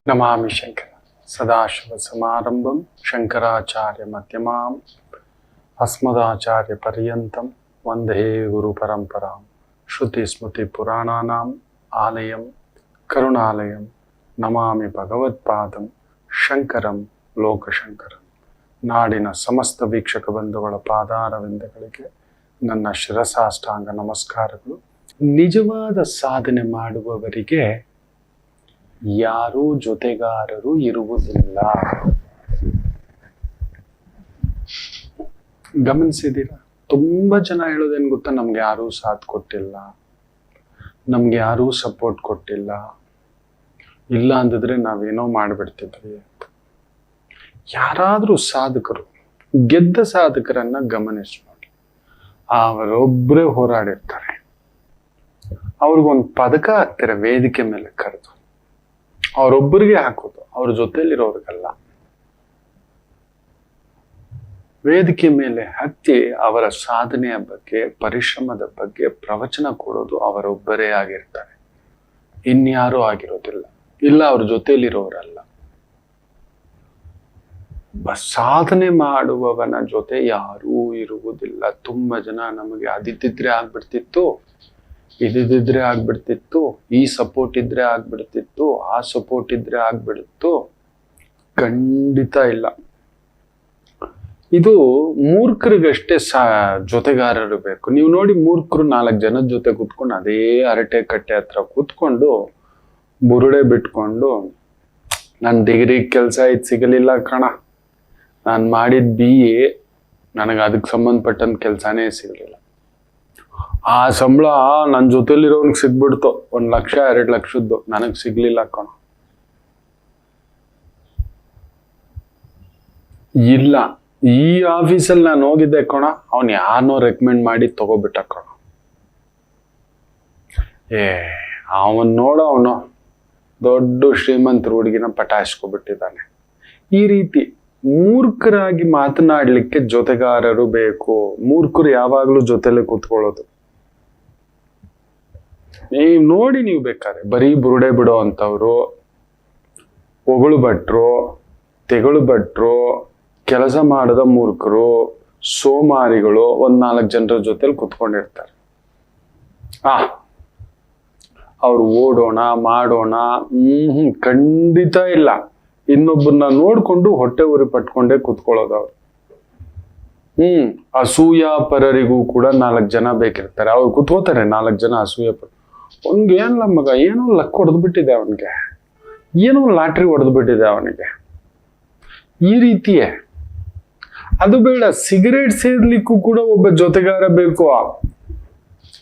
ನಮಾಮಿ ಶಂಕರ ಸದಾಶಿವ ಸಮಾರಂಭಂ ಶಂಕರಾಚಾರ್ಯ ಮಧ್ಯಮಾಂ ಅಸ್ಮದಾಚಾರ್ಯ ಪರ್ಯಂತಂ ವಂದೇ ಗುರು ಪರಂಪರಾಂ ಶ್ರುತಿ ಸ್ಮೃತಿ ಪುರಾಣಾನಾಂ ಆಲಯಂ ಕರುಣಾಲಯಂ ನಮಾಮಿ ಭಗವತ್ಪಾದಂ ಶಂಕರಂ ಲೋಕಶಂಕರಂ. ನಾಡಿನ ಸಮಸ್ತ ವೀಕ್ಷಕ ಬಂಧುಗಳ ಪಾದಾರವಿಂದಗಳಿಗೆ ನನ್ನ ಶಿರಸಾಷ್ಟಾಂಗ ನಮಸ್ಕಾರಗಳು. ನಿಜವಾದ ಸಾಧನೆ ಮಾಡುವವರಿಗೆ ಯಾರೂ ಜೊತೆಗಾರರು ಇರುವುದಿಲ್ಲ. ಗಮನಿಸಿದ್ದೀರಾ? ತುಂಬಾ ಜನ ಹೇಳೋದೇನು ಗೊತ್ತಾ, ನಮ್ಗೆ ಯಾರೂ ಸಾಥ್ ಕೊಟ್ಟಿಲ್ಲ, ನಮ್ಗೆ ಯಾರೂ ಸಪೋರ್ಟ್ ಕೊಟ್ಟಿಲ್ಲ, ಇಲ್ಲ ಅಂದಿದ್ರೆ ನಾವೇನೋ ಮಾಡ್ಬಿಡ್ತಿದ್ವಿ ಅಂತ. ಯಾರಾದ್ರೂ ಸಾಧಕರು, ಗೆದ್ದ ಸಾಧಕರನ್ನ ಗಮನಿಸಿ ನೋಡಿ. ಅವರೊಬ್ಬರೇ ಹೋರಾಡಿರ್ತಾರೆ, ಅವ್ರಿಗೊಂದು ಪದಕ ಹಾಕ್ತಾರೆ ವೇದಿಕೆ ಮೇಲೆ ಕರೆದು, ಅವರೊಬ್ಬರಿಗೆ ಹಾಕೋದು, ಅವ್ರ ಜೊತೆಲಿರೋರ್ಗಲ್ಲ. ವೇದಿಕೆ ಮೇಲೆ ಹತ್ತಿ ಅವರ ಸಾಧನೆಯ ಬಗ್ಗೆ, ಪರಿಶ್ರಮದ ಬಗ್ಗೆ ಪ್ರವಚನ ಕೊಡೋದು ಅವರೊಬ್ಬರೇ ಆಗಿರ್ತಾರೆ, ಇನ್ಯಾರೂ ಆಗಿರೋದಿಲ್ಲ, ಇಲ್ಲ ಅವ್ರ ಜೊತೆಲಿರೋರಲ್ಲ. ಸಾಧನೆ ಮಾಡುವವನ ಜೊತೆ ಯಾರೂ ಇರುವುದಿಲ್ಲ. ತುಂಬಾ ಜನ ನಮಗೆ ಅದಿದ್ದಿದ್ರೆ ಆಗ್ಬಿಡ್ತಿತ್ತು, ಇದಿದ್ರೆ ಆಗ್ಬಿಡ್ತಿತ್ತು, ಈ ಸಪೋರ್ಟ್ ಇದ್ರೆ ಆಗ್ಬಿಡ್ತಿತ್ತು, ಆ ಸಪೋರ್ಟ್ ಇದ್ರೆ ಆಗ್ಬಿಡುತ್ತು. ಖಂಡಿತ ಇಲ್ಲ. ಇದು ಮೂರ್ಖರಿಗಷ್ಟೇ ಜೊತೆಗಾರರು ಬೇಕು. ನೀವು ನೋಡಿ, ಮೂರ್ಖರು 4 ಜನದ ಜೊತೆ ಕೂತ್ಕೊಂಡು ಅದೇ ಅರಟೆ ಕಟ್ಟೆ ಹತ್ರ ಕೂತ್ಕೊಂಡು ಬುರುಡೆ ಬಿಟ್ಕೊಂಡು, ನನ್ನ ಡಿಗ್ರಿ ಕೆಲಸ ಇದು ಸಿಗಲಿಲ್ಲ ಕಣ, ನಾನು ಮಾಡಿದ BA ನನಗೆ ಅದಕ್ಕೆ ಸಂಬಂಧಪಟ್ಟಂತ ಕೆಲಸನೇ ಸಿಗಲಿಲ್ಲ, ಆ ಸಂಬಳ ನನ್ನ ಜೊತೆಲಿರೋನ್ಗೆ ಸಿಗ್ಬಿಡ್ತು, 1 ಲಕ್ಷ 2 ಲಕ್ಷದ್ದು, ನನಗೆ ಸಿಗ್ಲಿಲ್ಲ ಕಣ. ಇಲ್ಲ, ಈ ಆಫೀಸಲ್ಲಿ ನಾನು ಹೋಗಿದ್ದೆ ಕಣ, ಅವನ್ ಯಾರನ್ನೋ ರೆಕಮೆಂಡ್ ಮಾಡಿ ತಗೋಬಿಟ್ಟ ಕಣ. ಅವನ್ ನೋಡೋ, ಅವನು ದೊಡ್ಡ ಶ್ರೀಮಂತರ ಹುಡುಗಿನ ಪಟಾಯಿಸ್ಕೊಬಿಟ್ಟಿದ್ದಾನೆ. ಈ ರೀತಿ ಮೂರ್ಖರಾಗಿ ಮಾತನಾಡ್ಲಿಕ್ಕೆ ಜೊತೆಗಾರರು ಬೇಕು. ಮೂರ್ಖರು ಯಾವಾಗ್ಲೂ ಜೊತೆಲೆ ಕೂತ್ಕೊಳ್ಳೋದು. ನೀವು ನೋಡಿ, ನೀವು ಬೇಕಾದ್ರೆ ಬರೀ ಬುರುಡೆ ಬಿಡೋ ಅಂತವ್ರು, ಹೊಗಳು ಭಟ್ರು, ತೆಗಳು ಭಟ್ರು, ಕೆಲಸ ಮಾಡದ ಮೂರ್ಖರು, ಸೋಮಾರಿಗಳು 1-4 ಜನರ ಜೊತೆಲಿ ಕುತ್ಕೊಂಡಿರ್ತಾರೆ. ಅವ್ರು ಓಡೋಣ ಮಾಡೋಣ, ಖಂಡಿತ ಇಲ್ಲ. ಇನ್ನೊಬ್ಬರನ್ನ ನೋಡ್ಕೊಂಡು ಹೊಟ್ಟೆ ಉರಿ ಪಟ್ಕೊಂಡೇ ಕುತ್ಕೊಳ್ಳೋದು ಅವ್ರು. ಅಸೂಯ ಪರರಿಗೂ ಕೂಡ 4 ಜನ ಬೇಕಿರ್ತಾರೆ. ಅವ್ರು ಕುತ್ಕೋತಾರೆ 4 ಜನ ಅಸೂಯ ಪರ. ಅವನ್ಗೆ ಏನಿಲ್ಲ ಮಗ, ಏನೋ ಲಕ್ ಹೊಡೆದು ಬಿಟ್ಟಿದೆ ಅವನಿಗೆ, ಏನೋ ಲಾಟ್ರಿ ಹೊಡೆದು ಬಿಟ್ಟಿದೆ ಅವನಿಗೆ. ಈ ರೀತಿಯೇ ಅದು ಬೇಡ. ಸಿಗರೇಟ್ ಸೇರ್ಲಿಕ್ಕೂ ಕೂಡ ಒಬ್ಬ ಜೊತೆಗಾರ ಬೇಕು.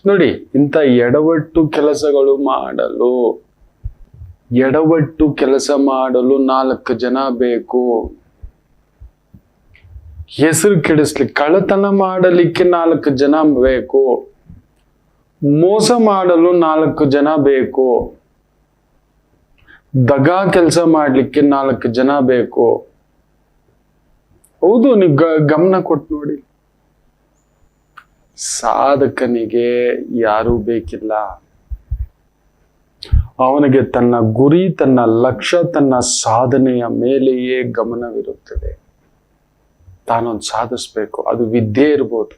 ನೋಡಿ, ಇಂಥ ಎಡವಟ್ಟು ಕೆಲಸಗಳು ಮಾಡಲು, ಎಡವಟ್ಟು ಕೆಲಸ ಮಾಡಲು 4 ಜನ ಬೇಕು. ಹೆಸರು ಕೆಡಿಸ್ಲಿಕ್ಕೆ, ಕಳ್ಳತನ ಮಾಡಲಿಕ್ಕೆ 4 ಜನ ಬೇಕು. ಮೋಸ ಮಾಡಲು 4 ಜನ ಬೇಕು. ದಗಾ ಕೆಲಸ ಮಾಡ್ಲಿಕ್ಕೆ 4 ಜನ ಬೇಕು. ಹೌದು, ನೀವು ಗಮನ ಕೊಟ್ಟು ನೋಡಿ. ಸಾಧಕನಿಗೆ ಯಾರೂ ಬೇಕಿಲ್ಲ. ಅವನಿಗೆ ತನ್ನ ಗುರಿ, ತನ್ನ ಲಕ್ಷ್ಯ, ತನ್ನ ಸಾಧನೆಯ ಮೇಲೆಯೇ ಗಮನವಿರುತ್ತದೆ. ತಾನೊಂದು ಸಾಧಿಸ್ಬೇಕು. ಅದು ವಿದ್ಯೆ ಇರ್ಬೋದು.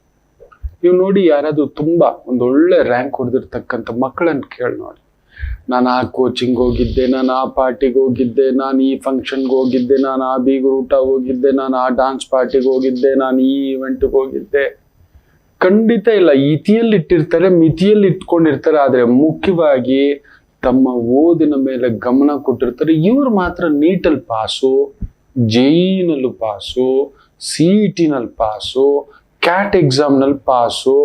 ನೀವು ನೋಡಿ, ಯಾರಾದ್ರೂ ತುಂಬಾ ಒಂದೊಳ್ಳೆ ರ್ಯಾಂಕ್ ಹೊಡೆದಿರ್ತಕ್ಕಂಥ ಮಕ್ಕಳನ್ನು ಕೇಳಿ ನೋಡಿ. ನಾನು ಆ ಕೋಚಿಂಗ್ ಹೋಗಿದ್ದೆ, ನಾನು ಆ ಪಾರ್ಟಿಗೆ ಹೋಗಿದ್ದೆ, ನಾನು ಈ ಫಂಕ್ಷನ್ಗೆ ಹೋಗಿದ್ದೆ, ನಾನು ಆ ಬೀಗರು ಊಟ ಹೋಗಿದ್ದೆ, ನಾನು ಆ ಡಾನ್ಸ್ ಪಾರ್ಟಿಗೆ ಹೋಗಿದ್ದೆ, ನಾನು ಈ ಇವೆಂಟ್ಗೆ ಹೋಗಿದ್ದೆ. ಖಂಡಿತ ಇಲ್ಲ. ಇತಿಯಲ್ಲಿ ಇಟ್ಟಿರ್ತಾರೆ, ಮಿತಿಯಲ್ಲಿ ಇಟ್ಕೊಂಡಿರ್ತಾರೆ, ಆದ್ರೆ ಮುಖ್ಯವಾಗಿ ತಮ್ಮ ಓದಿನ ಮೇಲೆ ಗಮನ ಕೊಟ್ಟಿರ್ತಾರೆ. ಇವ್ರು ಮಾತ್ರ ನೀಟಲ್ಲಿ pass, JEE pass, CET pass, CAT ಎಕ್ಸಾಮ್ನಲ್ಲಿ ಪಾಸು.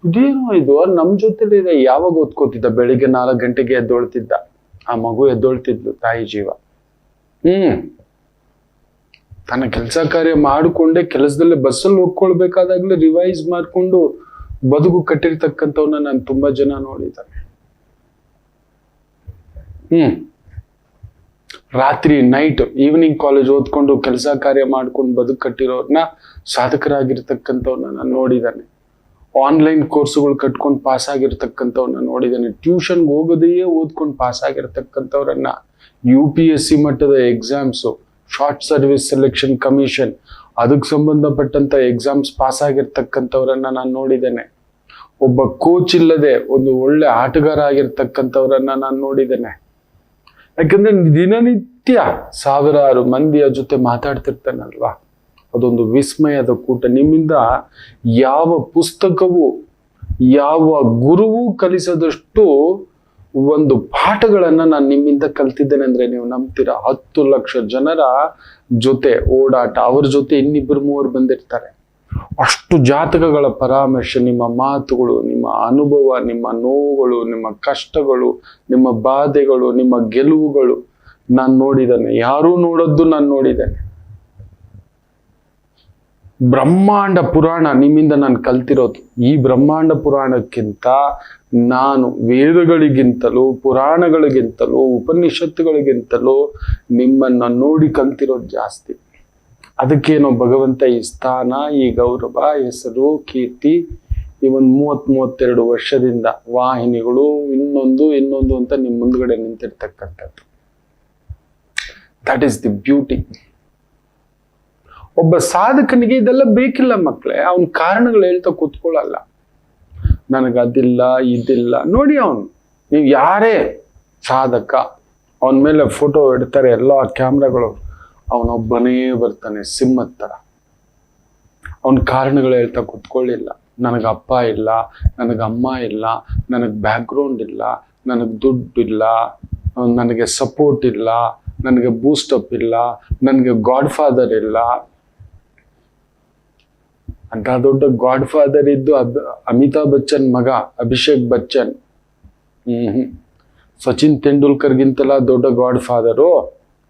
ಇದೇನೋ ಇದು ನಮ್ ಜೊತೆಲಿ ಇದೆ. ಯಾವಾಗ ಓದ್ಕೋತಿದ್ದ? ಬೆಳಿಗ್ಗೆ 4 ಗಂಟೆಗೆ ಎದ್ದೊಳ್ತಿದ್ದ, ಆ ಮಗು ಎದ್ದೊಳ್ತಿದ್ಲು, ತಾಯಿ ಜೀವ. ತನ್ನ ಕೆಲಸ ಕಾರ್ಯ ಮಾಡಿಕೊಂಡೆ, ಕೆಲಸದಲ್ಲೇ ಬಸ್ಸಲ್ಲಿ ಹೋಗ್ಕೊಳ್ಬೇಕಾದಾಗ್ಲೇ ರಿವೈಸ್ ಮಾಡ್ಕೊಂಡು ಬದುಕು ಕಟ್ಟಿರ್ತಕ್ಕಂಥವ್ನ ನಾನು ತುಂಬಾ ಜನ ನೋಡಿದ್ದಾನೆ. ರಾತ್ರಿ ನೈಟ್ ಈವ್ನಿಂಗ್ ಕಾಲೇಜ್ ಓದ್ಕೊಂಡು ಕೆಲಸ ಕಾರ್ಯ ಮಾಡ್ಕೊಂಡು ಬದುಕು ಕಟ್ಟಿರೋರ್ನ, ಸಾಧಕರಾಗಿರ್ತಕ್ಕಂಥವ್ನ ನಾನು ನೋಡಿದ್ದಾನೆ. ಆನ್ಲೈನ್ ಕೋರ್ಸ್ಗಳು ಕಟ್ಕೊಂಡು ಪಾಸ್ ಆಗಿರ್ತಕ್ಕಂಥವ್ರನ್ನ ನೋಡಿದ್ದೇನೆ. ಟ್ಯೂಷನ್ಗೆ ಹೋಗೋದೇ ಓದ್ಕೊಂಡು ಪಾಸ್ ಆಗಿರ್ತಕ್ಕಂಥವ್ರನ್ನ, UPSC ಮಟ್ಟದ exams, short service selection commission ಅದಕ್ಕೆ ಸಂಬಂಧಪಟ್ಟಂತ ಎಕ್ಸಾಮ್ಸ್ ಪಾಸ್ ಆಗಿರ್ತಕ್ಕಂಥವ್ರನ್ನ ನಾನು ನೋಡಿದ್ದೇನೆ. ಒಬ್ಬ ಕೋಚ್ ಇಲ್ಲದೆ ಒಂದು ಒಳ್ಳೆ ಆಟಗಾರ ಆಗಿರ್ತಕ್ಕಂಥವ್ರನ್ನ ನಾನು ನೋಡಿದ್ದೇನೆ. ಯಾಕಂದ್ರೆ ದಿನನಿತ್ಯ ಸಾವಿರಾರು ಮಂದಿಯ ಜೊತೆ ಮಾತಾಡ್ತಿರ್ತಾನಲ್ವಾ, ಅದೊಂದು ವಿಸ್ಮಯದ ಕೂಟ. ನಿಮ್ಮಿಂದ ಯಾವ ಪುಸ್ತಕವು ಯಾವ ಗುರುವು ಕಲಿಸದಷ್ಟು ಒಂದು ಪಾಠಗಳನ್ನ ನಾನು ನಿಮ್ಮಿಂದ ಕಲ್ತಿದ್ದೇನೆ ಅಂದ್ರೆ ನೀವು ನಂಬ್ತೀರಾ. 10 ಲಕ್ಷ ಜನರ ಜೊತೆ ಓಡಾಟ, ಅವ್ರ ಜೊತೆ ಇನ್ನಿಬ್ಬರು 3 ಬಂದಿರ್ತಾರೆ. ಅಷ್ಟು ಜಾತಕಗಳ ಪರಾಮರ್ಶೆ, ನಿಮ್ಮ ಮಾತುಗಳು, ನಿಮ್ಮ ಅನುಭವ, ನಿಮ್ಮ ನೋವುಗಳು, ನಿಮ್ಮ ಕಷ್ಟಗಳು, ನಿಮ್ಮ ಬಾಧೆಗಳು, ನಿಮ್ಮ ಗೆಲುವುಗಳು ನಾನು ನೋಡಿದ್ದೇನೆ. ಯಾರೂ ನೋಡದ್ದು ನಾನು ನೋಡಿದ್ದೇನೆ. ಬ್ರಹ್ಮಾಂಡ ಪುರಾಣ ನಿಮ್ಮಿಂದ ನಾನು ಕಲ್ತಿರೋದು. ಈ ಬ್ರಹ್ಮಾಂಡ ಪುರಾಣಕ್ಕಿಂತ ನಾನು ವೇದಗಳಿಗಿಂತಲೂ, ಪುರಾಣಗಳಿಗಿಂತಲೂ, ಉಪನಿಷತ್ತುಗಳಿಗಿಂತಲೂ ನಿಮ್ಮನ್ನ ನೋಡಿ ಕಲ್ತಿರೋದು ಜಾಸ್ತಿ. ಅದಕ್ಕೇನೋ ಭಗವಂತ ಈ ಸ್ಥಾನ, ಈ ಗೌರವ, ಹೆಸರು, ಕೀರ್ತಿ ಈ ಒಂದು 30-32 ವರ್ಷದಿಂದ ವಾಹಿನಿಗಳು ಇನ್ನೊಂದು ಅಂತ ನಿಮ್ಮ ಮುಂದ್ಗಡೆ ನಿಂತಿರ್ತಕ್ಕಂಥದ್ದು. That is the beauty. ಒಬ್ಬ ಸಾಧಕನಿಗೆ ಇದೆಲ್ಲ ಬೇಕಿಲ್ಲ ಮಕ್ಕಳೇ. ಅವನ ಕಾರಣಗಳು ಹೇಳ್ತಾ ಕೂತ್ಕೊಳ್ಳಲ್ಲ. ನನಗೆ ಅದಿಲ್ಲ ಇದಿಲ್ಲ. ನೋಡಿ ನೀವು ಯಾರೇ ಸಾಧಕ, ಅವನ ಮೇಲೆ ಫೋಟೋ ಇಡ್ತಾರೆ ಎಲ್ಲ ಕ್ಯಾಮ್ರಾಗಳು, ಅವನೊಬ್ಬನೇ ಬರ್ತಾನೆ ಸಿಂಹದ ಥರ. ಅವನ ಕಾರಣಗಳು ಹೇಳ್ತಾ ಕೂತ್ಕೊಳ್ಳಿಲ್ಲ. ನನಗೆ ಅಪ್ಪ ಇಲ್ಲ, ನನಗೆ ಅಮ್ಮ ಇಲ್ಲ, ನನಗೆ ಬ್ಯಾಕ್ಗ್ರೌಂಡ್ ಇಲ್ಲ, ನನಗೆ ದುಡ್ಡು ಇಲ್ಲ, ನನಗೆ ಸಪೋರ್ಟ್ ಇಲ್ಲ, ನನಗೆ ಬೂಸ್ಟಪ್ ಇಲ್ಲ, ನನಗೆ ಗಾಡ್ ಫಾದರ್ ಇಲ್ಲ. ಅಂತ ದೊಡ್ಡ ಗಾಡ್ ಫಾದರ್ ಇದ್ದು ಅಮಿತಾಬ್ ಬಚ್ಚನ್ ಮಗ ಅಭಿಷೇಕ್ ಬಚ್ಚನ್. ಸಚಿನ್ ತೆಂಡೂಲ್ಕರ್ಗಿಂತಲ್ಲ ದೊಡ್ಡ god father,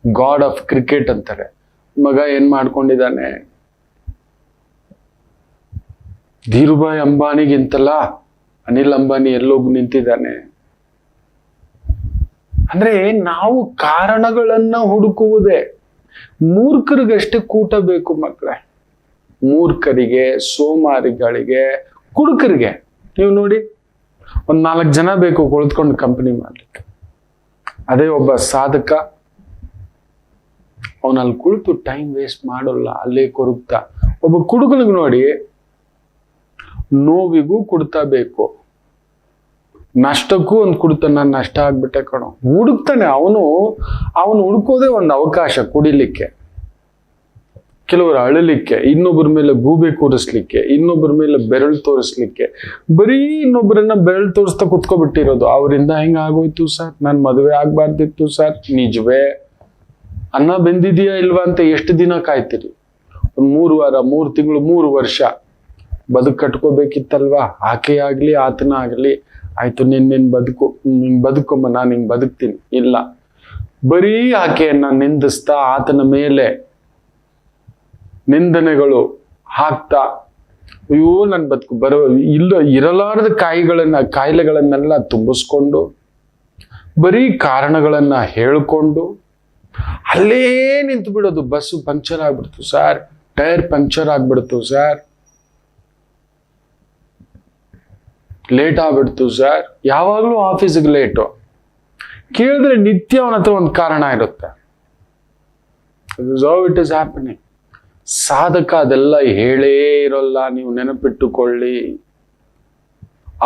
god of cricket ಅಂತಾರೆ. ಮಗ ಏನ್ ಮಾಡ್ಕೊಂಡಿದ್ದಾನೆ? ಧೀರುಭಾಯ್ ಅಂಬಾನಿಗಿಂತಲ್ಲ ಅನಿಲ್ ಅಂಬಾನಿ ಎಲ್ಲೋಗಿ ನಿಂತಿದ್ದಾನೆ. ಅಂದ್ರೆ ನಾವು ಕಾರಣಗಳನ್ನ ಹುಡುಕುವುದೇ. ಮೂರ್ಖರಿಗಷ್ಟೇ ಕೂಟ ಬೇಕು ಮಕ್ಕಳೇ. ಮೂರ್ಖರಿಗೆ, ಸೋಮಾರಿಗಳಿಗೆ, ಕುಡುಕರಿಗೆ ನೀವು ನೋಡಿ 4 ಜನ ಬೇಕು ಕುಳಿತುಕೊಂಡು ಕಂಪನಿ ಮಾಡ್ಲಿಕ್ಕೆ. ಅದೇ ಒಬ್ಬ ಸಾಧಕ ಅವನಲ್ಲಿ ಕುಳಿತು ಟೈಮ್ ವೇಸ್ಟ್ ಮಾಡೋಲ್ಲ, ಅಲ್ಲೇ ಕೊರಗ್ತಾ. ಒಬ್ಬ ಕುಡುಕನಿಗೆ ನೋಡಿ, ನೋವಿಗೂ ಕುಡ್ತಾ ಬೇಕು, ನಷ್ಟಕ್ಕೂ ಒಂದು ಕುಡ್ತಾನೆ. ನಾನು ನಷ್ಟ ಆಗ್ಬಿಟ್ಟೆ ಕಣೋ ಹುಡುಕ್ತಾನೆ. ಅವನು ಹುಡುಕೋದೇ ಒಂದು ಅವಕಾಶ ಕುಡಿಲಿಕ್ಕೆ, ಕೆಲವರು ಅಳಲಿಕ್ಕೆ, ಇನ್ನೊಬ್ಬರ ಮೇಲೆ ಗೂಬೆ ಕೂರಿಸ್ಲಿಕ್ಕೆ, ಇನ್ನೊಬ್ಬರ ಮೇಲೆ ಬೆರಳು ತೋರಿಸ್ಲಿಕ್ಕೆ. ಬರೀ ಇನ್ನೊಬ್ಬರನ್ನ ಬೆರಳು ತೋರಿಸ್ತಾ ಕುತ್ಕೊಬಿಟ್ಟಿರೋದು. ಅವರಿಂದ ಹೆಂಗ ಆಗೋಯ್ತು ಸರ್, ನನ್ ಮದುವೆ ಆಗ್ಬಾರ್ದಿತ್ತು ಸರ್. ನಿಜವೇ? ಅನ್ನ ಬೆಂದಿದೆಯಾ ಇಲ್ವಾ ಅಂತ ಎಷ್ಟು ದಿನ ಕಾಯ್ತೀರಿ? ಒಂದು 3 ವಾರ, 3 ತಿಂಗಳು, 3 ವರ್ಷ ಬದುಕು ಕಟ್ಕೋಬೇಕಿತ್ತಲ್ವಾ? ಆಕೆ ಆಗ್ಲಿ ಆತನ ಆಗ್ಲಿ, ಆಯ್ತು ನಿನ್ ಬದುಕೊಮ್ಮ, ನಾನು ಹಿಂಗ್ ಬದುಕ್ತೀನಿ. ಇಲ್ಲ, ಬರೀ ಆಕೆಯನ್ನ ನಿಂದಿಸ್ತಾ ಆತನ ಮೇಲೆ ನಿಂದನೆಗಳು ಹಾಕ್ತಾ, ಅಯ್ಯೋ ನನ್ ಬದುಕು ಇರಲಾರದ ಕಾಯಿಲೆಗಳನ್ನೆಲ್ಲ ತುಂಬಿಸ್ಕೊಂಡು, ಬರೀ ಕಾರಣಗಳನ್ನ ಹೇಳ್ಕೊಂಡು ಅಲ್ಲೇ ನಿಂತು ಬಿಡೋದು. ಬಸ್ಸು ಪಂಕ್ಚರ್ ಆಗ್ಬಿಡ್ತು ಸರ್, ಟೈರ್ ಪಂಕ್ಚರ್ ಆಗ್ಬಿಡ್ತು ಸರ್, ಲೇಟ್ ಆಗ್ಬಿಡ್ತು ಸರ್. ಯಾವಾಗ್ಲೂ ಆಫೀಸಿಗೆ ಲೇಟು. ಕೇಳಿದ್ರೆ ನಿತ್ಯ ಅವನ ಹತ್ರ ಒಂದು ಕಾರಣ ಇರುತ್ತೆ. How it is happening. ಸಾಧಕ ಅದೆಲ್ಲ ಹೇಳೇ ಇರೋಲ್ಲ, ನೀವು ನೆನಪಿಟ್ಟುಕೊಳ್ಳಿ.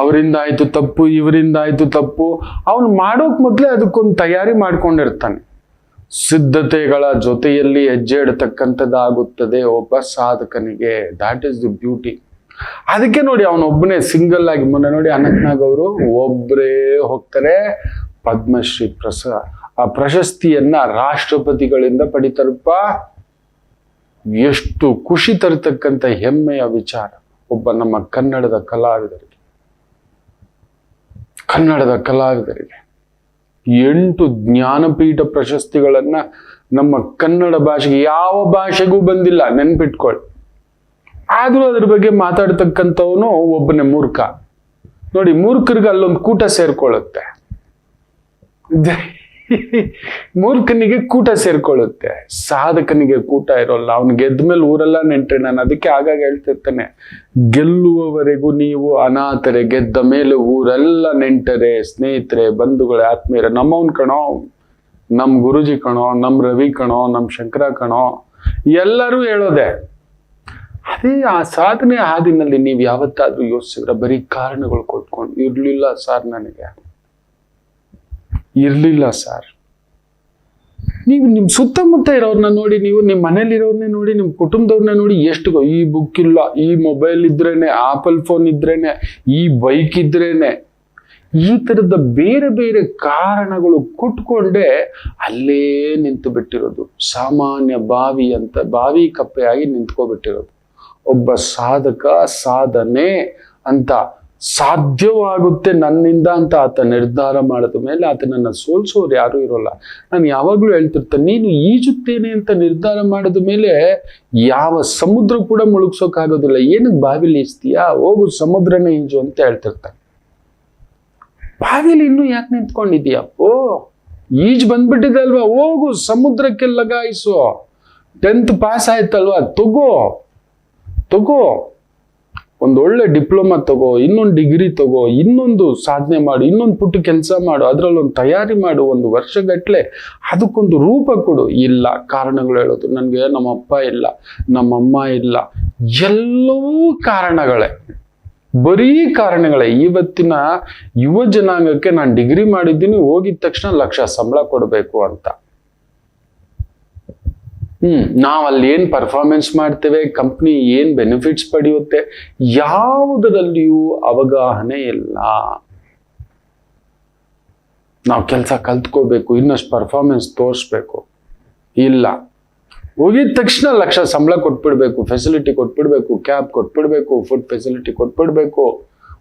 ಅವರಿಂದ ಆಯ್ತು ತಪ್ಪು, ಇವರಿಂದ ಆಯ್ತು ತಪ್ಪು. ಅವನು ಮಾಡೋಕ್ ಮೊದಲೇ ಅದಕ್ಕೊಂದು ತಯಾರಿ ಮಾಡ್ಕೊಂಡಿರ್ತಾನೆ. ಸಿದ್ಧತೆಗಳ ಜೊತೆಯಲ್ಲಿ ಹೆಜ್ಜೆ ಇಡತಕ್ಕಂಥದ್ದಾಗುತ್ತದೆ ಒಬ್ಬ ಸಾಧಕನಿಗೆ. That is the beauty. ಅದಕ್ಕೆ ನೋಡಿ ಅವನೊಬ್ಬನೇ ಸಿಂಗಲ್ ಆಗಿ, ಮೊನ್ನೆ ನೋಡಿ ಅನಂತ್ನಾಗ್ ಅವರು ಒಬ್ಬರೇ ಹೋಗ್ತಾರೆ, ಪದ್ಮಶ್ರೀ ಆ ಪ್ರಶಸ್ತಿಯನ್ನ ರಾಷ್ಟ್ರಪತಿಗಳಿಂದ ಪಡಿತಾರಪ್ಪ. ಎಷ್ಟು ಖುಷಿ ತರತಕ್ಕಂಥ ಹೆಮ್ಮೆಯ ವಿಚಾರ. ಒಬ್ಬ ನಮ್ಮ ಕನ್ನಡದ ಕಲಾವಿದರಿಗೆ 8 ಜ್ಞಾನಪೀಠ ಪ್ರಶಸ್ತಿಗಳನ್ನ ನಮ್ಮ ಕನ್ನಡ ಭಾಷೆಗೆ, ಯಾವ ಭಾಷೆಗೂ ಬಂದಿಲ್ಲ, ನೆನ್ಪಿಟ್ಕೊಳ್ಳಿ. ಆದ್ರೂ ಅದ್ರ ಬಗ್ಗೆ ಮಾತಾಡ್ತಕ್ಕಂಥವನು ಒಬ್ಬನೇ ಮೂರ್ಖ. ನೋಡಿ, ಮೂರ್ಖರಿಗೆ ಅಲ್ಲೊಂದು ಕೂಟ ಸೇರ್ಕೊಳ್ಳುತ್ತೆ. ಮೂರ್ಖನಿಗೆ ಕೂಟ ಸೇರ್ಕೊಳ್ಳುತ್ತೆ, ಸಾಧಕನಿಗೆ ಕೂಟ ಇರೋಲ್ಲ. ಅವ್ನು ಗೆದ್ದ ಮೇಲೆ ಊರೆಲ್ಲ ನೆಂಟ್ರೆ. ನಾನು ಅದಕ್ಕೆ ಆಗಾಗ ಹೇಳ್ತಿರ್ತಾನೆ, ಗೆಲ್ಲುವವರೆಗೂ ನೀವು ಅನಾಥರೆ, ಗೆದ್ದ ಮೇಲೆ ಊರೆಲ್ಲ ನೆಂಟರೆ, ಸ್ನೇಹಿತರೆ, ಬಂಧುಗಳೇ, ಆತ್ಮೀಯರೇ. ನಮ್ಮವನ್ ಕಣೋ, ನಮ್ ಗುರುಜಿ ಕಣೋ, ನಮ್ ರವಿ ಕಣೋ, ನಮ್ ಶಂಕರ ಕಣೋ, ಎಲ್ಲರೂ ಹೇಳೋದೆ. ಅದೇ ಆ ಸಾಧನೆ ಹಾದಿನಲ್ಲಿ ನೀವು ಯಾವತ್ತಾದ್ರೂ ಯೋಚಿಸಿದ್ರೆ ಬರೀ ಕಾರಣಗಳು ಕೊಟ್ಕೊಂಡು, ಇರ್ಲಿಲ್ಲ ಸರ್, ನನಗೆ ಇರ್ಲಿಲ್ಲ ಸರ್. ನೀವು ನಿಮ್ ಸುತ್ತಮುತ್ತ ಇರೋರ್ನ ನೋಡಿ, ನೀವು ನಿಮ್ ಮನೇಲಿರೋರ್ನೇ ನೋಡಿ, ನಿಮ್ ಕುಟುಂಬದವ್ರನ್ನ ನೋಡಿ, ಎಷ್ಟು ಈ ಬುಕ್ ಇಲ್ಲ, ಈ ಮೊಬೈಲ್ ಇದ್ರೇನೆ, ಆಪಲ್ ಫೋನ್ ಇದ್ರೇನೆ, ಈ ಬೈಕ್ ಇದ್ರೇನೆ, ಈ ತರದ ಬೇರೆ ಬೇರೆ ಕಾರಣಗಳು ಕೊಟ್ಕೊಂಡೆ ಅಲ್ಲೇ ನಿಂತು ಬಿಟ್ಟಿರೋದು. ಸಾಮಾನ್ಯ ಬಾವಿ ಕಪ್ಪೆಯಾಗಿ ನಿಂತ್ಕೊಬಿಟ್ಟಿರೋದು. ಒಬ್ಬ ಸಾಧಕ ಸಾಧನೆ ಅಂತ ಸಾಧ್ಯವಾಗುತ್ತೆ ನನ್ನಿಂದ ಅಂತ ಆತ ನಿರ್ಧಾರ ಮಾಡಿದ ಮೇಲೆ ಆತನನ್ನ ಸೋಲ್ಸೋರು ಯಾರು ಇರೋಲ್ಲ. ನಾನು ಯಾವಾಗ್ಲೂ ಹೇಳ್ತಿರ್ತೇನೆ, ನೀನು ಈಜುತ್ತೇನೆ ಅಂತ ನಿರ್ಧಾರ ಮಾಡಿದ ಮೇಲೆ ಯಾವ ಸಮುದ್ರ ಕೂಡ ಮುಳುಗ್ಸೋಕಾಗೋದಿಲ್ಲ. ಏನಕ್ಕೆ ಬಾವಿಲಿ ಈಜ್ತೀಯಾ, ಹೋಗು ಸಮುದ್ರನೇ ಈಜು ಅಂತ ಹೇಳ್ತಿರ್ತಾನೆ. ಬಾವಿಲಿ ಇನ್ನೂ ಯಾಕೆ ನಿಂತ್ಕೊಂಡಿದೀಯ? ಈಜ್ ಬಂದ್ಬಿಟ್ಟಿದೆ ಅಲ್ವಾ, ಹೋಗು ಸಮುದ್ರಕ್ಕೆ ಲಗಾಯಿಸು. 10th ಪಾಸ್ ಆಯ್ತಲ್ವಾ, ತಗೋ ಒಂದೊಳ್ಳೆ ಡಿಪ್ಲೊಮಾ ತಗೋ, ಇನ್ನೊಂದು ಡಿಗ್ರಿ ತಗೋ, ಇನ್ನೊಂದು ಸಾಧನೆ ಮಾಡು, ಇನ್ನೊಂದು ಪುಟ್ಟ ಕೆಲಸ ಮಾಡು, ಅದ್ರಲ್ಲೊಂದು ತಯಾರಿ ಮಾಡು, 1 ವರ್ಷಗಟ್ಲೆ ಅದಕ್ಕೊಂದು ರೂಪ ಕೊಡು. ಇಲ್ಲ, ಕಾರಣಗಳು ಹೇಳೋದು. ನನಗೆ ನಮ್ಮಪ್ಪ ಇಲ್ಲ, ನಮ್ಮಮ್ಮ ಇಲ್ಲ, ಎಲ್ಲವೂ ಕಾರಣಗಳೇ, ಬರೀ ಕಾರಣಗಳೇ. ಇವತ್ತಿನ ಯುವ ಜನಾಂಗಕ್ಕೆ ನಾನು ಡಿಗ್ರಿ ಮಾಡಿದ್ದೀನಿ, ಹೋಗಿದ ತಕ್ಷಣ 1 ಲಕ್ಷ ಸಂಬಳ ಕೊಡಬೇಕು ಅಂತ. ನಾವಲ್ಲಿ ಏನ್ ಪರ್ಫಾರ್ಮೆನ್ಸ್ ಮಾಡ್ತೇವೆ, ಕಂಪ್ನಿ ಏನ್ ಬೆನಿಫಿಟ್ಸ್ ಪಡೆಯುತ್ತೆ, ಯಾವುದರಲ್ಲಿಯೂ ಅವಗಾಹನೆ ಇಲ್ಲ. ನಾವು ಕೆಲಸ ಕಲ್ತ್ಕೋಬೇಕು, ಇನ್ನಷ್ಟು ಪರ್ಫಾರ್ಮೆನ್ಸ್ ತೋರಿಸ್ಬೇಕು, ಇಲ್ಲ. ಹೋಗಿದ ತಕ್ಷಣ 1 ಲಕ್ಷ ಸಂಬಳ ಕೊಟ್ಬಿಡ್ಬೇಕು, ಫೆಸಿಲಿಟಿ ಕೊಟ್ಬಿಡ್ಬೇಕು, ಕ್ಯಾಬ್ ಕೊಟ್ಬಿಡ್ಬೇಕು, ಫುಡ್ ಫೆಸಿಲಿಟಿ ಕೊಟ್ಬಿಡ್ಬೇಕು,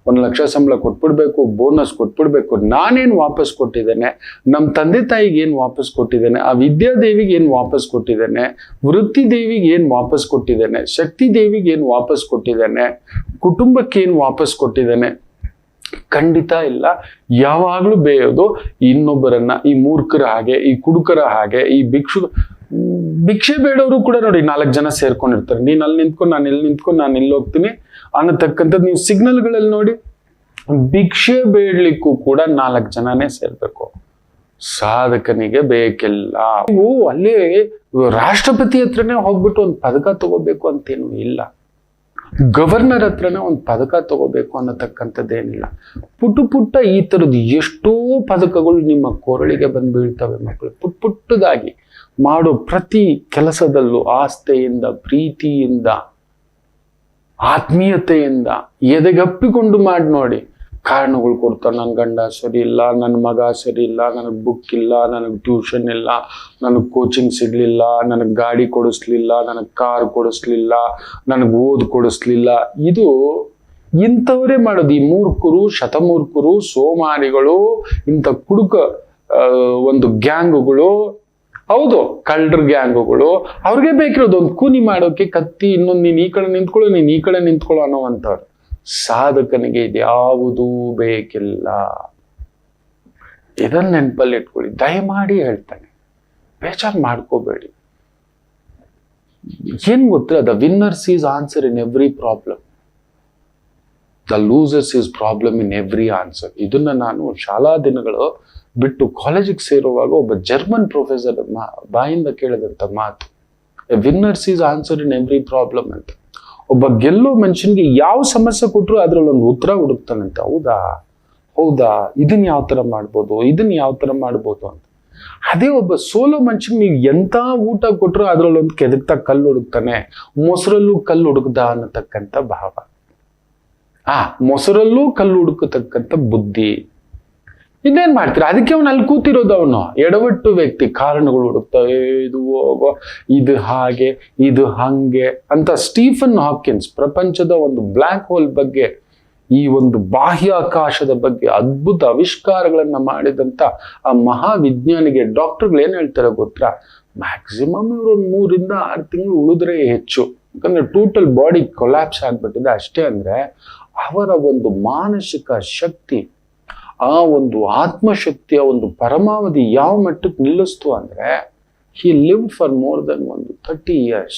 1 ಲಕ್ಷ ಸಂಬಳ ಕೊಟ್ಬಿಡ್ಬೇಕು, ಬೋನಸ್ ಕೊಟ್ಬಿಡ್ಬೇಕು. ನಾನೇನು ವಾಪಸ್ ಕೊಟ್ಟಿದ್ದೇನೆ, ನಮ್ಮ ತಂದೆ ತಾಯಿಗೆ ಏನು ವಾಪಸ್ ಕೊಟ್ಟಿದ್ದೇನೆ, ಆ ವಿದ್ಯಾದೇವಿಗೆ ಏನು ವಾಪಸ್ ಕೊಟ್ಟಿದ್ದೇನೆ, ವೃತ್ತಿ ದೇವಿಗೆ ಏನು ವಾಪಸ್ ಕೊಟ್ಟಿದ್ದೇನೆ, ಶಕ್ತಿ ದೇವಿಗೆ ಏನು ವಾಪಸ್ ಕೊಟ್ಟಿದ್ದೇನೆ, ಕುಟುಂಬಕ್ಕೆ ಏನು ವಾಪಸ್ ಕೊಟ್ಟಿದ್ದೇನೆ? ಖಂಡಿತ ಇಲ್ಲ. ಯಾವಾಗ್ಲೂ ಬೇಯೋದು ಇನ್ನೊಬ್ಬರನ್ನ, ಈ ಮೂರ್ಖರ ಹಾಗೆ, ಈ ಕುಡುಕರ ಹಾಗೆ, ಈ ಭಿಕ್ಷೆ ಬೇಡವರು ಕೂಡ ನೋಡಿ 4 ಜನ ಸೇರ್ಕೊಂಡಿರ್ತಾರೆ. ನೀನ್ ಅಲ್ಲಿ ನಿಂತ್ಕೊಂಡು, ನಾನು ಇಲ್ಲಿ ನಿಂತ್ಕೊಂಡು, ನಾನು ಇಲ್ಲಿ ಹೋಗ್ತೀನಿ ಅನ್ನತಕ್ಕಂಥದ್ದು ನೀವು ಸಿಗ್ನಲ್ಗಳಲ್ಲಿ ನೋಡಿ. ಭಿಕ್ಷೆ ಬೇಡ್ಲಿಕ್ಕೂ ಕೂಡ 4 ಜನನೇ ಸೇರ್ಬೇಕು. ಸಾಧಕನಿಗೆ ಬೇಕಿಲ್ಲ. ನೀವು ಅಲ್ಲಿ ರಾಷ್ಟ್ರಪತಿ ಹತ್ರನೇ ಹೋಗ್ಬಿಟ್ಟು ಒಂದು ಪದಕ ತಗೋಬೇಕು ಅಂತೇನು ಇಲ್ಲ, ಗವರ್ನರ್ ಹತ್ರನೇ ಒಂದು ಪದಕ ತಗೋಬೇಕು ಅನ್ನತಕ್ಕಂಥದ್ದೇನಿಲ್ಲ. ಪುಟ್ಟ ಈ ತರದ್ದು ಎಷ್ಟೋ ಪದಕಗಳು ನಿಮ್ಮ ಕೊರಳಿಗೆ ಬಂದು ಬೀಳ್ತವೆ ಮಕ್ಕಳು. ಪುಟ್ಟದಾಗಿ ಮಾಡೋ ಪ್ರತಿ ಕೆಲಸದಲ್ಲೂ ಆಸ್ಥೆಯಿಂದ, ಪ್ರೀತಿಯಿಂದ, ಆತ್ಮೀಯತೆಯಿಂದ ಎದೆಗಪ್ಪಿಕೊಂಡು ಮಾಡಿ ನೋಡಿ. ಕಾರಣಗಳು ಕೊಡ್ತಾರೆ, ನನ್ನ ಗಂಡ ಸರಿ ಇಲ್ಲ, ನನ್ನ ಮಗ ಸರಿ ಇಲ್ಲ, ನನಗೆ ಬುಕ್ ಇಲ್ಲ, ನನಗೆ ಟ್ಯೂಷನ್ ಇಲ್ಲ, ನನಗೆ ಕೋಚಿಂಗ್ ಸಿಗ್ಲಿಲ್ಲ, ನನಗೆ ಗಾಡಿ ಕೊಡಿಸ್ಲಿಲ್ಲ, ನನಗೆ ಕಾರ್ ಕೊಡಿಸ್ಲಿಲ್ಲ, ನನಗೆ ಓದ್ ಕೊಡಿಸ್ಲಿಲ್ಲ. ಇದು ಇಂಥವರೇ ಮಾಡೋದು. ಈ ಮೂರ್ಖರು, ಶತಮೂರ್ಖರು, ಸೋಮಾರಿಗಳು, ಇಂಥ ಕುಡುಕ ಒಂದು ಗ್ಯಾಂಗುಗಳು, ಹೌದು ಕಳ್ಳರ ಗ್ಯಾಂಗುಗಳು, ಅವ್ರಿಗೆ ಬೇಕಿರೋದು ಒಂದು ಕೂನಿ ಮಾಡೋಕೆ ಕತ್ತಿ, ಇನ್ನೊಂದು ನೀನ್ ಈ ಕಡೆ ನಿಂತ್ಕೊಳ್ಳೋ, ನೀನ್ ಈ ಕಡೆ ನಿಂತ್ಕೊಳ್ಳೋ ಅನ್ನೋವಂಥವ್ರು. ಸಾಧಕನಿಗೆ ಇದ್ಯಾವುದೂ ಬೇಕಿಲ್ಲ. ಇದನ್ನ ನೆನಪಲ್ಲಿ ಇಟ್ಕೊಳ್ಳಿ, ದಯಮಾಡಿ ಹೇಳ್ತಾನೆ, ಬೇಜಾರು ಮಾಡ್ಕೋಬೇಡಿ. ಏನ್ ಗೊತ್ತಿಲ್ಲ, the winners is answer in every problem, the losers is problem in every answer. ಇದನ್ನ ನಾನು ಶಾಲಾ ದಿನಗಳು ಬಿಟ್ಟು ಕಾಲೇಜಿಗೆ ಸೇರುವಾಗ ಒಬ್ಬ ಜರ್ಮನ್ ಪ್ರೊಫೆಸರ್ ಬಾಯಿಂದ ಕೇಳಿದಂತ ಮಾತು, winners is answer in every problem ಅಂತ. ಒಬ್ಬ ಗೆಲ್ಲೋ ಮನುಷ್ಯನಿಗೆ ಯಾವ ಸಮಸ್ಯೆ ಕೊಟ್ಟರು ಅದ್ರಲ್ಲಿ ಒಂದು ಉತ್ತರ ಹುಡುಕ್ತಾನಂತೆ. ಹೌದಾ, ಇದನ್ನ ಯಾವ ತರ ಮಾಡ್ಬೋದು, ಇದನ್ನ ಯಾವ ತರ ಮಾಡ್ಬೋದು ಅಂತ. ಅದೇ ಒಬ್ಬ ಸೋಲೋ ಮನುಷ್ಯನಿಗೆ ನೀವು ಎಂತ ಊಟ ಕೊಟ್ಟರು ಅದ್ರಲ್ಲಿ ಒಂದು ಕೆದಕ್ತಾ ಕಲ್ಲು ಹುಡುಕ್ತಾನೆ. ಮೊಸರಲ್ಲೂ ಕಲ್ಲು ಹುಡುಕ್ದ ಅನ್ನತಕ್ಕಂಥ ಭಾವ. ಮೊಸರಲ್ಲೂ ಕಲ್ಲು ಹುಡುಕತಕ್ಕಂಥ ಬುದ್ಧಿ. ಇನ್ನೇನ್ ಮಾಡ್ತೀರಾ? ಅದಕ್ಕೆ ಅವನು ಅಲ್ಲಿ ಕೂತಿರೋದು, ಅವನು ಎಡವಟ್ಟು ವ್ಯಕ್ತಿ. ಕಾರಣಗಳು ಹುಡುಕ್ತಾ, ಇದು ಹೋಗೋ, ಇದು ಹಾಗೆ, ಇದು ಹಂಗೆ ಅಂತ. ಸ್ಟೀಫನ್ ಹಾಕಿನ್ಸ್ ಪ್ರಪಂಚದ ಒಂದು ಬ್ಲ್ಯಾಕ್ ಹೋಲ್ ಬಗ್ಗೆ, ಈ ಒಂದು ಬಾಹ್ಯಾಕಾಶದ ಬಗ್ಗೆ ಅದ್ಭುತ ಆವಿಷ್ಕಾರಗಳನ್ನ ಮಾಡಿದಂತ ಆ ಮಹಾವಿಜ್ಞಾನಿಗೆ ಡಾಕ್ಟರ್ಗಳು ಏನ್ ಹೇಳ್ತಾರೆ ಗೊತ್ತಾ? ಮ್ಯಾಕ್ಸಿಮಮ್ ಇವರು 3 ರಿಂದ 6 ತಿಂಗಳು ಉಳಿದ್ರೆ ಹೆಚ್ಚು. ಯಾಕಂದ್ರೆ ಟೋಟಲ್ ಬಾಡಿ ಕೊಲ್ಯಾಪ್ಸ್ ಆಗ್ಬಿಟ್ಟಿದೆ. ಅಷ್ಟೇ ಅಂದ್ರೆ ಅವರ ಒಂದು ಮಾನಸಿಕ ಶಕ್ತಿ, ಆ ಒಂದು ಆತ್ಮಶಕ್ತಿಯ ಒಂದು ಪರಮಾವಧಿ ಯಾವ ಮಟ್ಟಕ್ಕೆ ನಿಲ್ಲಿಸ್ತು ಅಂದ್ರೆ, ಹಿ ಲಿವ್ ಫಾರ್ ಮೋರ್ ದನ್ ಒಂದು 30 years.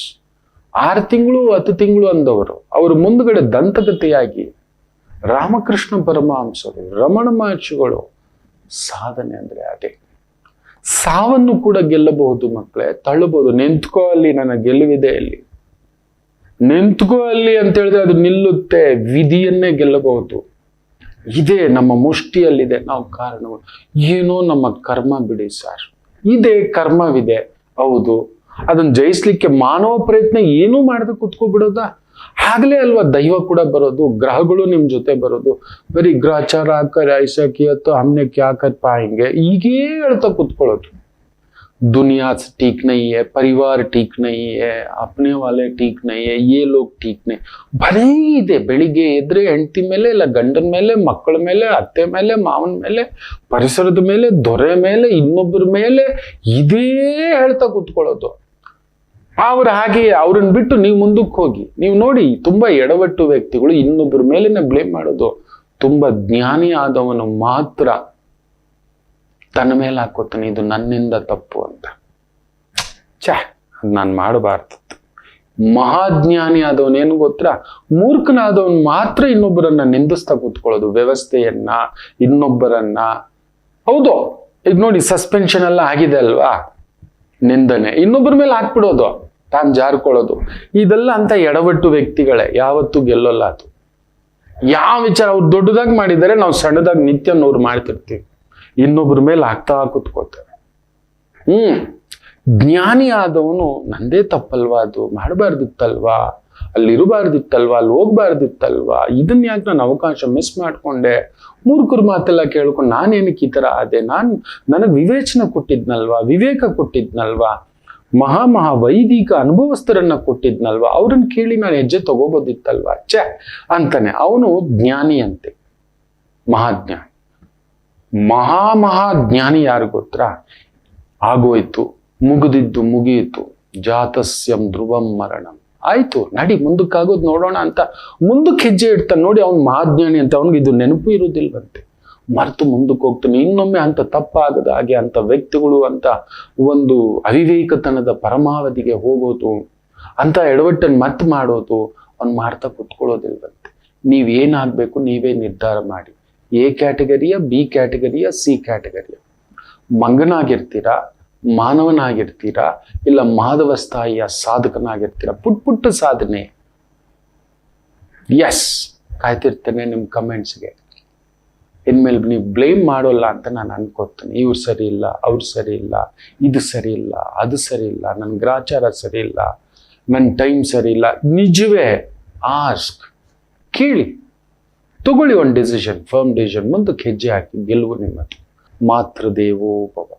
6 ತಿಂಗಳು 10 ತಿಂಗಳು ಅಂದವರು ಅವ್ರ ಮುಂದ್ಗಡೆ ದಂತಕಥೆಯಾಗಿ ರಾಮಕೃಷ್ಣ ಪರಮಹಂಸರು, ರಮಣ ಮಹರ್ಷಿಗಳು. ಸಾಧನೆ ಅಂದ್ರೆ ಅದೇ. ಸಾವನ್ನು ಕೂಡ ಗೆಲ್ಲಬಹುದು ಮಕ್ಕಳೇ, ತಳ್ಳಬಹುದು. ನಿಂತ್ಕೋ ಅಲ್ಲಿ, ನನ್ನ ಗೆಲುವಿದೆ ಅಲ್ಲಿ, ನಿಂತ್ಕೋ ಅಲ್ಲಿ ಅಂತ ಹೇಳಿದ್ರೆ ಅದು ನಿಲ್ಲುತ್ತೆ. ವಿಧಿಯನ್ನೇ ಗೆಲ್ಲಬಹುದು. ಇದೇ ನಮ್ಮ ಮುಷ್ಟಿಯಲ್ಲಿದೆ. ನಾವು ಕಾರಣಗಳು ಏನೋ ನಮ್ಮ ಕರ್ಮ ಬಿಡಿ ಸರ್, ಇದೆ ಕರ್ಮವಿದೆ, ಹೌದು. ಅದನ್ನ ಜಯಿಸ್ಲಿಕ್ಕೆ ಮಾನವ ಪ್ರಯತ್ನ ಏನೂ ಮಾಡದೆ ಕುತ್ಕೋಬಿಡೋದಾ? ಆಗ್ಲೇ ಅಲ್ವಾ ದೈವ ಕೂಡ ಬರೋದು, ಗ್ರಹಗಳು ನಿಮ್ ಜೊತೆ ಬರೋದು. ಬರೀ ಗ್ರಹಚಾರ ಹಾಕರ್ ಐಸಾ ಕಿಯತ್ತು ಹಮ್ನೆ ಕ್ಯಾ ಕರ್ ಪಾಯೆಂಗೆ ಹೀಗೇ ಹೇಳ್ತಾ ಕುತ್ಕೊಳ್ಳೋದು. दुनिया ठीक नहीं है, परिवार ठीक नहीं है, अपने वाले ठीक नहीं है, ये लोग ठीक नहीं. ಬರೀ ಇದೆ. ಬೆಳಿಗ್ಗೆ ಎದ್ರೆ ಹೆಂಡತಿ ಮೇಲೆ, ಇಲ್ಲ ಗಂಡನ ಮೇಲೆ, ಮಕ್ಕಳ ಮೇಲೆ, ಅತ್ತೆ ಮೇಲೆ, ಮಾವನ ಮೇಲೆ, ಪರಿಸರದ ಮೇಲೆ, ದೊರೆ ಮೇಲೆ, ಇನ್ನೊಬ್ಬರ ಮೇಲೆ ಇದೇ ಹೇಳ್ತಾ ಕುತ್ಕೊಳ್ಳೋದು. ಹಾಗೆ ಅವ್ರನ್ನ ಬಿಟ್ಟು ನೀವು ಮುಂದಕ್ಕೆ ಹೋಗಿ, ನೀವು ನೋಡಿ ತುಂಬಾ ಎಡವಟ್ಟು ವ್ಯಕ್ತಿಗಳು ಇನ್ನೊಬ್ಬರ ಮೇಲೆನೆ ಬ್ಲೇಮ್ ಮಾಡೋದು. ತುಂಬಾ ಜ್ಞಾನಿ ಆದವನು ಮಾತ್ರ ತನ್ನ ಮೇಲೆ ಹಾಕೋತಾನೆ, ಇದು ನನ್ನಿಂದ ತಪ್ಪು ಅಂತ. ಅದ್ ನಾನು ಮಾಡಬಾರ್ದು. ಮಹಾಜ್ಞಾನಿ ಆದವನ್ ಏನು ಗೊತ್ತಾ, ಮೂರ್ಖನಾದವನ್ ಮಾತ್ರ ಇನ್ನೊಬ್ಬರನ್ನ ನಿಂದಿಸ್ತಾ ಕೂತ್ಕೊಳ್ಳೋದು, ವ್ಯವಸ್ಥೆಯನ್ನ, ಇನ್ನೊಬ್ಬರನ್ನ. ಹೌದು, ಈಗ ನೋಡಿ ಸಸ್ಪೆನ್ಷನ್ ಎಲ್ಲ ಆಗಿದೆ ಅಲ್ವಾ, ನಿಂದನೆ ಇನ್ನೊಬ್ಬರ ಮೇಲೆ ಹಾಕ್ಬಿಡೋದು, ತಾನು ಜಾರ್ಕೊಳ್ಳೋದು. ಇದೆಲ್ಲ ಅಂತ ಎಡವಟ್ಟು ವ್ಯಕ್ತಿಗಳೇ, ಯಾವತ್ತೂ ಗೆಲ್ಲೋಲ್ಲ ಅದು. ಯಾವ ವಿಚಾರ ಅವ್ರು ದೊಡ್ಡದಾಗಿ ಮಾಡಿದರೆ ನಾವು ಸಣ್ಣದಾಗಿ ನಿತ್ಯ 100 ಮಾಡ್ತಿರ್ತೀವಿ, ಇನ್ನೊಬ್ಬರ ಮೇಲೆ ಹಾಕ್ತಾ ಕೂತ್ಕೋತಾರೆ. ಜ್ಞಾನಿ ಆದವನು ನಂದೇ ತಪ್ಪಲ್ವಾ, ಅದು ಮಾಡಬಾರ್ದಿತ್ತಲ್ವಾ, ಅಲ್ಲಿರಬಾರ್ದಿತ್ತಲ್ವಾ, ಅಲ್ಲಿ ಹೋಗ್ಬಾರ್ದಿತ್ತಲ್ವಾ, ಇದನ್ನ ಯಾಕೆ ನಾನು ಅವಕಾಶ ಮಿಸ್ ಮಾಡ್ಕೊಂಡೆ, ಮೂರ್ಖರ ಮಾತೆಲ್ಲ ಕೇಳ್ಕೊಂಡು ನಾನೇನಕ್ಕೆ ಈ ತರ ಆದೆ, ನನಗೆ ವಿವೇಚನೆ ಕೊಟ್ಟಿದ್ನಲ್ವಾ, ವಿವೇಕ ಕೊಟ್ಟಿದ್ನಲ್ವಾ, ವೈದಿಕ ಅನುಭವಸ್ಥರನ್ನ ಕೊಟ್ಟಿದ್ನಲ್ವಾ, ಅವ್ರನ್ನ ಕೇಳಿ ನಾನು ಹೆಜ್ಜೆ ತಗೋಬೋದಿತ್ತಲ್ವಾ ಅಂತಾನೆ. ಅವನು ಜ್ಞಾನಿ ಅಂತೆ, ಮಹಾಜ್ಞಾನಿ. ಮಹಾಜ್ಞಾನಿ ಯಾರು ಗೊತ್ತಾ? ಆಗೋಯ್ತು, ಮುಗಿದಿದ್ದು ಮುಗಿಯಿತು, ಜಾತಸ್ಯಂ ಧ್ರುವಂ ಮರಣಂ. ಆಯ್ತು, ನಡಿ ಮುಂದಕ್ಕಾಗೋದು ನೋಡೋಣ ಅಂತ ಮುಂದಕ್ಕೆ ಹೆಜ್ಜೆ ಇಡ್ತಾನೆ. ನೋಡಿ, ಅವ್ನು ಮಹಾಜ್ಞಾನಿ ಅಂತ. ಅವನಿಗೆ ಇದು ನೆನಪು ಇರುವುದಿಲ್ವಂತೆ, ಮರೆತು ಮುಂದಕ್ಕೆ ಹೋಗ್ತಾನೆ. ಇನ್ನೊಮ್ಮೆ ಅಂತ ತಪ್ಪಾಗದ ಹಾಗೆ ಅಂತ ವ್ಯಕ್ತಿಗಳು ಅಂತ ಒಂದು ಅವಿವೇಕತನದ ಪರಮಾವಧಿಗೆ ಹೋಗೋದು, ಅಂತ ಎಡವಟ್ಟನ್ನು ಮತ್ತೆ ಮಾಡೋದು ಅವ್ನು ಮಾಡ್ತಾ ಕುತ್ಕೊಳ್ಳೋದಿಲ್ವಂತೆ. ನೀವೇನಾಗಬೇಕು ನೀವೇ ನಿರ್ಧಾರ ಮಾಡಿ. ಎ ಕ್ಯಾಟಗರಿಯ, ಬಿ ಕ್ಯಾಟಗರಿಯ, ಸಿ ಕ್ಯಾಟಗರಿಯ. ಮಂಗನಾಗಿರ್ತೀರಾ, ಮಾನವನಾಗಿರ್ತೀರಾ, ಇಲ್ಲ ಮಾಧವ ಸ್ಥಾಯಿಯ ಸಾಧಕನಾಗಿರ್ತೀರಾ. ಪುಟ್ಟ ಸಾಧನೆ. ಎಸ್, ಕಾಯ್ತಿರ್ತೇನೆ ನಿಮ್ಮ ಕಮೆಂಟ್ಸ್ಗೆ. ಇನ್ಮೇಲೆ ನೀವು ಬ್ಲೇಮ್ ಮಾಡೋಲ್ಲ ಅಂತ ನಾನು ಅನ್ಕೋತೀನಿ. ಇವ್ರು ಸರಿ ಇಲ್ಲ, ಅವ್ರು ಸರಿ ಇಲ್ಲ, ಇದು ಸರಿ ಇಲ್ಲ, ಅದು ಸರಿ ಇಲ್ಲ, ನನ್ನ ಗ್ರಾಚಾರ ಸರಿ ಇಲ್ಲ, ನನ್ನ ಟೈಮ್ ಸರಿ ಇಲ್ಲ. ನಿಜವೇ ಆಸ್ಕ್, ಕೇಳಿ, ತಗೊಳ್ಳಿ ಒಂದು ಡಿಸಿಷನ್, ಫರ್ಮ್ ಡಿಸಿಷನ್, ಮುಂದಕ್ಕೆ ಹೆಜ್ಜೆ ಹಾಕಿ. ಗೆಲುವು ನಿಮ್ಮದು. ಮಾತೃದೇವೋ ಭವ.